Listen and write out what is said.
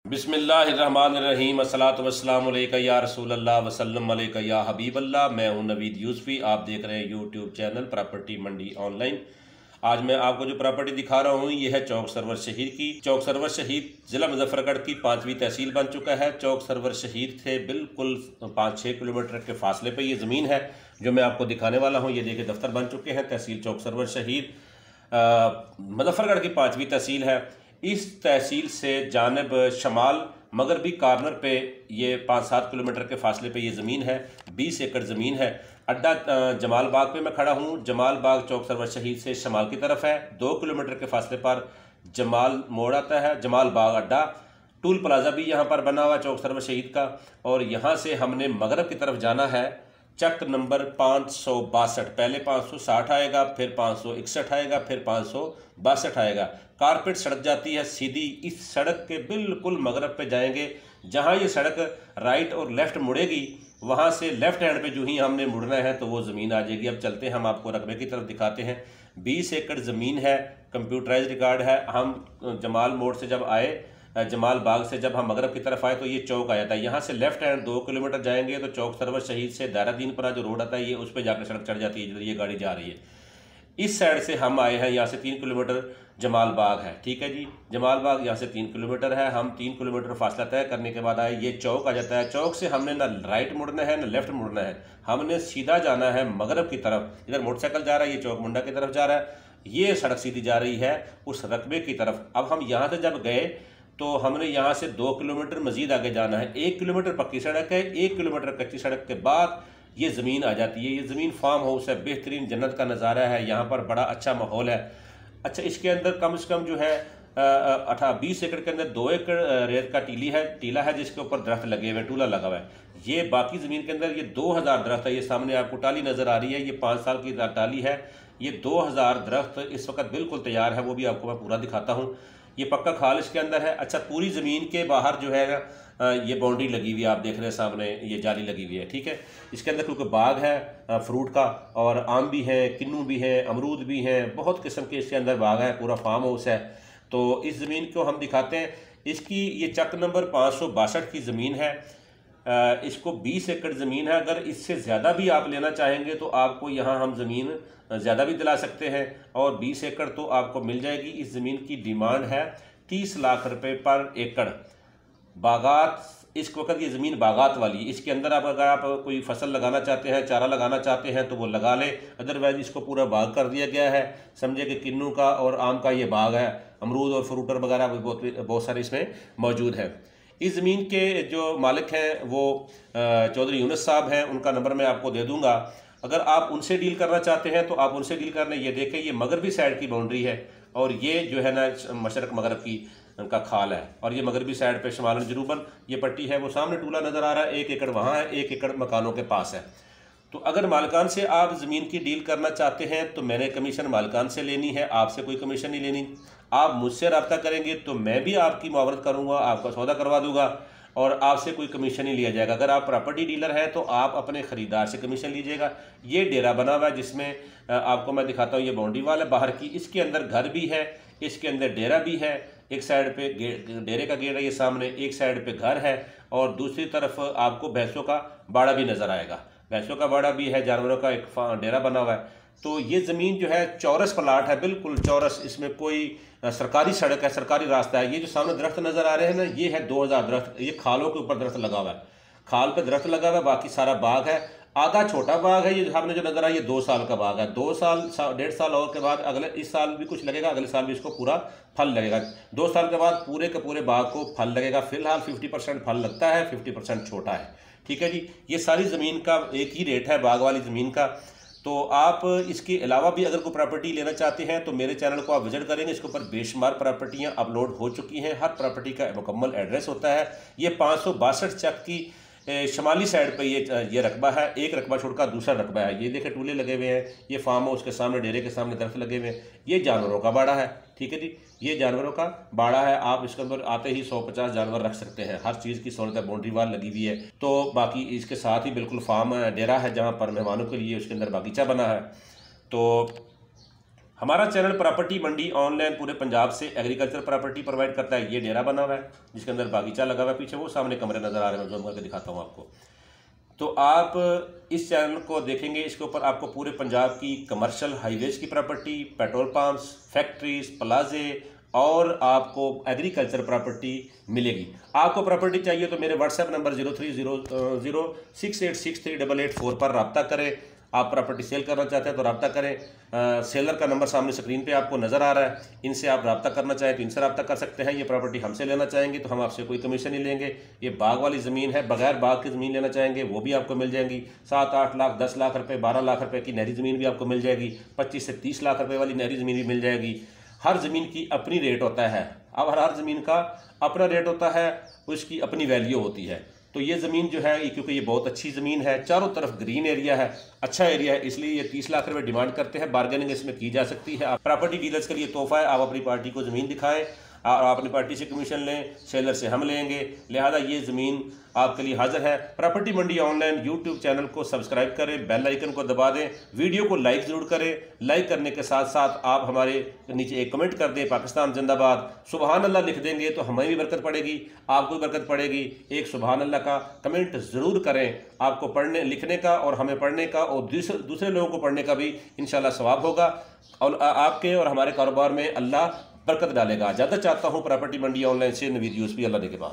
बिस्मिल्लाहिर्रहमानिर्रहीम अस्सलातु वस्सलामु अलैका या रसूल अल्लाह वसल्लम अलैका या हबीब अल्लाह। मैं हूं नवीद यूसुफी, आप देख रहे हैं यूट्यूब चैनल प्रॉपर्टी मंडी ऑनलाइन। आज मैं आपको जो प्रॉपर्टी दिखा रहा हूं ये है चौक सरवर शहीद की। चौक सरवर शहीद ज़िला मुजफ्फरगढ़ की 5वीं तहसील बन चुका है। चौक सरवर शहीद से बिल्कुल 5-6 किलोमीटर के फासले पर ये ज़मीन है जो मैं आपको दिखाने वाला हूँ। ये देखिए दफ्तर बन चुके हैं। तहसील चौक सरवर शहीद मुजफ्फरगढ़ की 5वीं तहसील है। इस तहसील से जानिब शमाल मगरबी कॉर्नर पे ये 5-7 किलोमीटर के फासले पे ये ज़मीन है। 20 एकड़ ज़मीन है। अड्डा जमाल बाग पे मैं खड़ा हूँ। जमाल बाग चौक सरवर शहीद से शमाल की तरफ है। 2 किलोमीटर के फासले पर जमाल मोड़ आता है। जमाल बाग अड्डा टूल प्लाजा भी यहाँ पर बना हुआ चौक सरवर शहीद का। और यहाँ से हमने मगरब की तरफ जाना है। चक नंबर 562, पहले 560 आएगा, फिर 561 आएगा, फिर 562 आएगा। कारपेट सड़क जाती है सीधी। इस सड़क के बिल्कुल मगरब पे जाएंगे। जहाँ ये सड़क राइट और लेफ़्ट मुड़ेगी वहाँ से लेफ़्ट हैंड पे जो ही हमने मुड़ना है तो वो ज़मीन आ जाएगी। अब चलते हैं, हम आपको रकबे की तरफ दिखाते हैं। 20 एकड़ ज़मीन है, कंप्यूटराइज रिकॉर्ड है। हम जमाल मोड़ से जब आए, जमाल बाग से जब हम मगरब की तरफ आए तो ये चौक आ जाता है। यहाँ से लेफ्ट हैंड 2 किलोमीटर जाएंगे तो चौक सरवर शहीद से दारादीनपुरा जो रोड आता है ये उस पर जाकर सड़क चढ़ जाती है जिधर ये गाड़ी जा रही है। इस साइड से हम आए हैं, यहाँ से 3 किलोमीटर जमाल बाग है। ठीक है जी, जमाल बाग यहाँ से 3 किलोमीटर है। हम 3 किलोमीटर फासला तय करने के बाद आए, ये चौक आ जाता है। चौक से हमने ना राइट मुड़ना है ना लेफ्ट मुड़ना है, हमने सीधा जाना है मगरब की तरफ। इधर मोटरसाइकिल जा रहा है, ये चौक मुंडा की तरफ जा रहा है, ये सड़क सीधी जा रही है उस रकबे की तरफ। अब हम यहाँ से जब गए तो हमने यहाँ से 2 किलोमीटर मजीद आगे जाना है। 1 किलोमीटर पक्की सड़क है, 1 किलोमीटर कच्ची सड़क के बाद ये ज़मीन आ जाती है। ये ज़मीन फार्म हाउस है, बेहतरीन जन्नत का नज़ारा है। यहाँ पर बड़ा अच्छा माहौल है। अच्छा, इसके अंदर कम से कम जो है 20 एकड़ के अंदर 2 एकड़ रेत का टीला है जिसके ऊपर दरख्त लगे हुए, टूला लगा हुआ है। ये बाकी ज़मीन के अंदर ये 2000 दरख्त है। ये सामने आपको टाली नज़र आ रही है, ये 5 साल की टाली है। ये 2000 दरख्त इस वक्त बिल्कुल तैयार है, वो भी आपको मैं पूरा दिखाता हूँ। ये पक्का खाल इसके अंदर है। अच्छा, पूरी ज़मीन के बाहर जो है ये बाउंड्री लगी हुई है, आप देख रहे हैं सामने ये जाली लगी हुई है। ठीक है, इसके अंदर क्योंकि बाग है फ्रूट का, और आम भी है, किन्नू भी है, अमरूद भी हैं, बहुत किस्म के इसके अंदर बाग है, पूरा फार्म हाउस है। तो इस ज़मीन को हम दिखाते हैं। इसकी ये चक नंबर 562 की ज़मीन है। इसको 20 एकड़ ज़मीन है। अगर इससे ज़्यादा भी आप लेना चाहेंगे तो आपको यहाँ हम ज़मीन ज़्यादा भी दिला सकते हैं और 20 एकड़ तो आपको मिल जाएगी। इस ज़मीन की डिमांड है 30 लाख रुपए पर एकड़। बागात, इस वक्त ये ज़मीन बागात वाली, इसके अंदर आप अगर आप कोई फसल लगाना चाहते हैं, चारा लगाना चाहते हैं तो वो लगा लें। अदरवाइज़ इसको पूरा बाग कर दिया गया है। समझे कि किन्नू का और आम का ये बाग है, अमरूद और फ्रूटर वगैरह बहुत सारे इसमें मौजूद है। इस ज़मीन के जो मालिक हैं वो चौधरी यूनुस साहब हैं, उनका नंबर मैं आपको दे दूँगा। अगर आप उनसे डील करना चाहते हैं तो आप उनसे डील कर लें। ये देखें, ये मगरबी साइड की बाउंड्री है और ये जो है ना मशरक मगरब की का खाल है, और ये मगरबी साइड पे शमालन जनूबन ये पट्टी है। वो सामने टूला नज़र आ रहा है, 1 एकड़ वहाँ है, 1 एकड़ मकानों के पास है। तो अगर मालिकान से आप ज़मीन की डील करना चाहते हैं तो मैंने कमीशन मालिकान से लेनी है, आपसे कोई कमीशन नहीं लेनी। आप मुझसे रब्ता करेंगे तो मैं भी आपकी मुआवनत करूँगा, आपका सौदा करवा दूँगा और आपसे कोई कमीशन नहीं लिया जाएगा। अगर आप प्रॉपर्टी डीलर हैं तो आप अपने ख़रीदार से कमीशन लीजिएगा। ये डेरा बना हुआ है जिसमें आपको मैं दिखाता हूँ, ये बाउंड्री वाल है बाहर की, इसके अंदर घर भी है, इसके अंदर डेरा भी है। एक साइड पे डेरे का गेट है ये सामने, एक साइड पे घर है और दूसरी तरफ आपको भैंसों का बाड़ा भी नज़र आएगा। भैंसों का बाड़ा भी है, जानवरों का एक डेरा बना हुआ है। तो ये ज़मीन जो है चौरस प्लाट है, बिल्कुल चौरस। इसमें कोई सरकारी सड़क है, सरकारी रास्ता है। ये जो सामने दरख्त नज़र आ रहे हैं ना, ये है 2000 दरख्त। ये खालों के ऊपर दरख्त लगा हुआ है, खाल पे दरख्त लगा हुआ है, बाकी सारा बाग है। आधा छोटा बाग है, ये सामने जो नज़र आया ये 2 साल का बाग है। 2 साल 1.5 साल और के बाद अगले इस साल भी कुछ लगेगा, अगले साल भी इसको पूरा फल लगेगा। 2 साल के बाद पूरे के पूरे बाग को फल लगेगा। फिलहाल 50% फल लगता है, 50% छोटा है। ठीक है जी, ये सारी ज़मीन का एक ही रेट है बाग वाली ज़मीन का। तो आप इसके अलावा भी अगर कोई प्रॉपर्टी लेना चाहते हैं तो मेरे चैनल को आप विजिट करेंगे। इसके ऊपर बेशुमार प्रॉपर्टियां अपलोड हो चुकी हैं, हर प्रॉपर्टी का मुकम्मल एड्रेस होता है। ये 562 चक की शमाली साइड पे ये रकबा है। एक रकबा छोड़कर दूसरा रकबा है। ये देखें टूले लगे हुए हैं, ये फार्म हाउस के सामने, डेरे के सामने दरख्त लगे हुए हैं। ये जानवरों का बाड़ा है। ठीक है जी, ये जानवरों का बाड़ा है। आप इसके अंदर आते ही 150 जानवर रख सकते हैं, हर चीज़ की सहूलत है। बाउंड्री वाल लगी हुई है। तो बाकी इसके साथ ही बिल्कुल फार्म डेरा है जहाँ पर मेहमानों के लिए उसके अंदर बागीचा बना है। तो हमारा चैनल प्रॉपर्टी मंडी ऑनलाइन पूरे पंजाब से एग्रीकल्चर प्रॉपर्टी प्रोवाइड करता है। ये डेरा बना हुआ है जिसके अंदर बागीचा लगा हुआ है, पीछे वो सामने कमरे नज़र आ रहे हैं, मैं जूम करके दिखाता हूँ आपको। तो आप इस चैनल को देखेंगे, इसके ऊपर आपको पूरे पंजाब की कमर्शियल हाईवेज की प्रॉपर्टी, पेट्रोल पंप्स, फैक्ट्रीज, प्लाजे और आपको एग्रीकल्चर प्रॉपर्टी मिलेगी। आपको प्रॉपर्टी चाहिए तो मेरे व्हाट्सएप नंबर 030068638884 पर रब्ता करें। आप प्रॉपर्टी सेल करना चाहते हैं तो रब्ता करें। सेलर का नंबर सामने स्क्रीन पे आपको नज़र आ रहा है, इनसे आप रब्ता करना चाहें तो इनसे रब्ता कर सकते हैं। ये प्रॉपर्टी हमसे लेना चाहेंगे तो हम आपसे कोई कमीशन नहीं लेंगे। ये बाग वाली ज़मीन है, बगैर बाग की ज़मीन लेना चाहेंगे वो भी आपको मिल जाएंगी। 7-8 लाख, 10 लाख रुपये, 12 लाख रुपये की नहरी ज़मीन भी आपको मिल जाएगी। 25 से 30 लाख रुपये वाली नहरी ज़मीन भी मिल जाएगी। हर ज़मीन की अपनी रेट होता है। अब हर ज़मीन का अपना रेट होता है, उसकी अपनी वैल्यू होती है। तो ये ज़मीन जो है क्योंकि ये बहुत अच्छी ज़मीन है, चारों तरफ ग्रीन एरिया है, अच्छा एरिया है, इसलिए ये 30 लाख रुपए डिमांड करते हैं। बार्गेनिंग इसमें की जा सकती है। प्रॉपर्टी डीलर्स के लिए तोहफा है, आप अपनी पार्टी को ज़मीन दिखाएं और आप अपनी पार्टी से कमीशन लें, सेलर से हम लेंगे, लिहाजा ये ज़मीन आपके लिए हाजिर है। प्रॉपर्टी मंडी ऑनलाइन यूट्यूब चैनल को सब्सक्राइब करें, बेल आइकन को दबा दें, वीडियो को लाइक ज़रूर करें। लाइक करने के साथ साथ आप हमारे नीचे एक कमेंट कर दें, पाकिस्तान जिंदाबाद, सुबहान अल्लाह लिख देंगे तो हमें भी बरकत पड़ेगी, आपको भी बरकत पड़ेगी। एक सुबहान अल्लाह का कमेंट ज़रूर करें, आपको पढ़ने लिखने का और हमें पढ़ने का और दूसरे लोगों को पढ़ने का भी इंशाल्लाह सवाब होगा और आपके और हमारे कारोबार में अल्लाह बरकत डालेगा। ज़्यादा चाहता हूँ प्रॉपर्टी मंडी ऑनलाइन से नवीद यूसुफी, अल्लाह ने के बाद।